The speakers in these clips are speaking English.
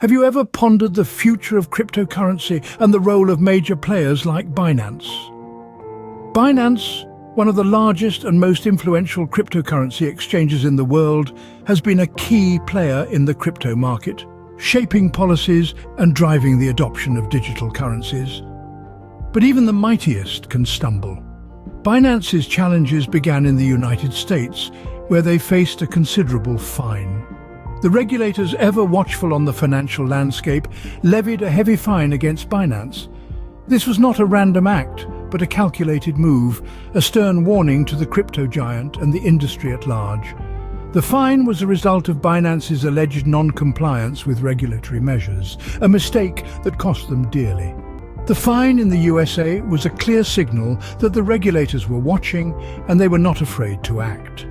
Have you ever pondered the future of cryptocurrency and the role of major players like Binance? Binance, one of the largest and most influential cryptocurrency exchanges in the world, has been a key player in the crypto market, shaping policies and driving the adoption of digital currencies. But even the mightiest can stumble. Binance's challenges began in the United States, where they faced a considerable fine. The regulators, ever watchful on the financial landscape, levied a heavy fine against Binance. This was not a random act, but a calculated move, a stern warning to the crypto giant and the industry at large. The fine was a result of Binance's alleged non-compliance with regulatory measures, a mistake that cost them dearly. The fine in the USA was a clear signal that the regulators were watching and they were not afraid to act.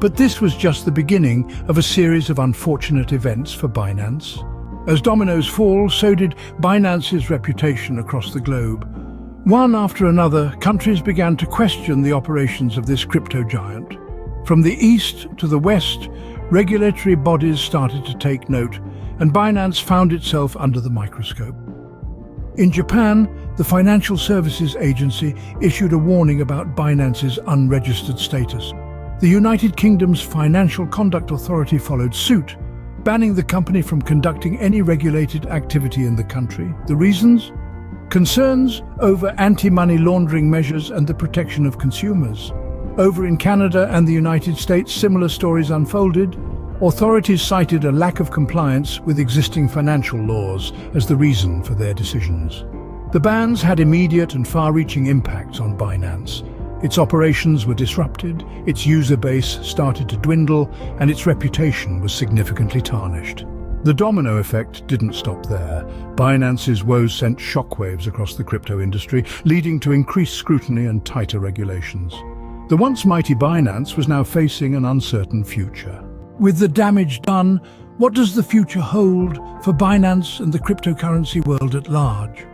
But this was just the beginning of a series of unfortunate events for Binance. As dominoes fall, so did Binance's reputation across the globe. One after another, countries began to question the operations of this crypto giant. From the east to the west, regulatory bodies started to take note, and Binance found itself under the microscope. In Japan, the Financial Services Agency issued a warning about Binance's unregistered status. The United Kingdom's Financial Conduct Authority followed suit, banning the company from conducting any regulated activity in the country. The reasons? Concerns over anti-money laundering measures and the protection of consumers. Over in Canada and the United States, similar stories unfolded. Authorities cited a lack of compliance with existing financial laws as the reason for their decisions. The bans had immediate and far-reaching impacts on Binance. Its operations were disrupted, its user base started to dwindle, and its reputation was significantly tarnished. The domino effect didn't stop there. Binance's woes sent shockwaves across the crypto industry, leading to increased scrutiny and tighter regulations. The once mighty Binance was now facing an uncertain future. With the damage done, what does the future hold for Binance and the cryptocurrency world at large?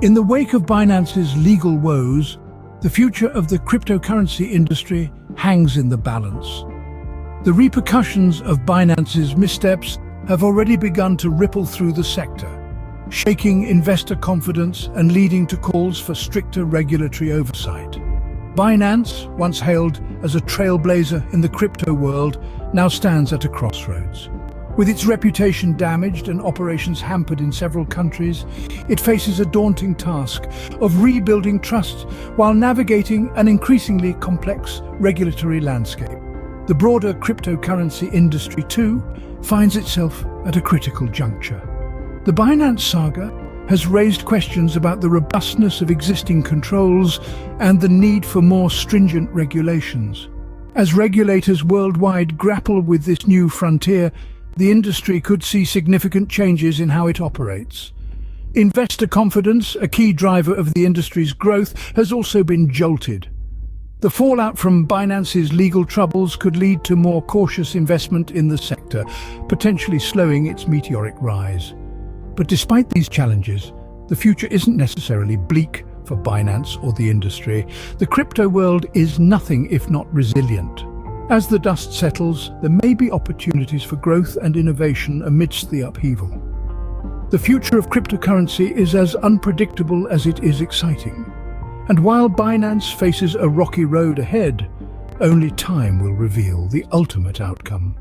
In the wake of Binance's legal woes, the future of the cryptocurrency industry hangs in the balance. The repercussions of Binance's missteps have already begun to ripple through the sector, shaking investor confidence and leading to calls for stricter regulatory oversight. Binance, once hailed as a trailblazer in the crypto world, now stands at a crossroads. With its reputation damaged and operations hampered in several countries, it faces a daunting task of rebuilding trust while navigating an increasingly complex regulatory landscape. The broader cryptocurrency industry, too, finds itself at a critical juncture. The Binance saga has raised questions about the robustness of existing controls and the need for more stringent regulations. As regulators worldwide grapple with this new frontier, the industry could see significant changes in how it operates. Investor confidence, a key driver of the industry's growth, has also been jolted. The fallout from Binance's legal troubles could lead to more cautious investment in the sector, potentially slowing its meteoric rise. But despite these challenges, the future isn't necessarily bleak for Binance or the industry. The crypto world is nothing if not resilient. As the dust settles, there may be opportunities for growth and innovation amidst the upheaval. The future of cryptocurrency is as unpredictable as it is exciting. And while Binance faces a rocky road ahead, only time will reveal the ultimate outcome.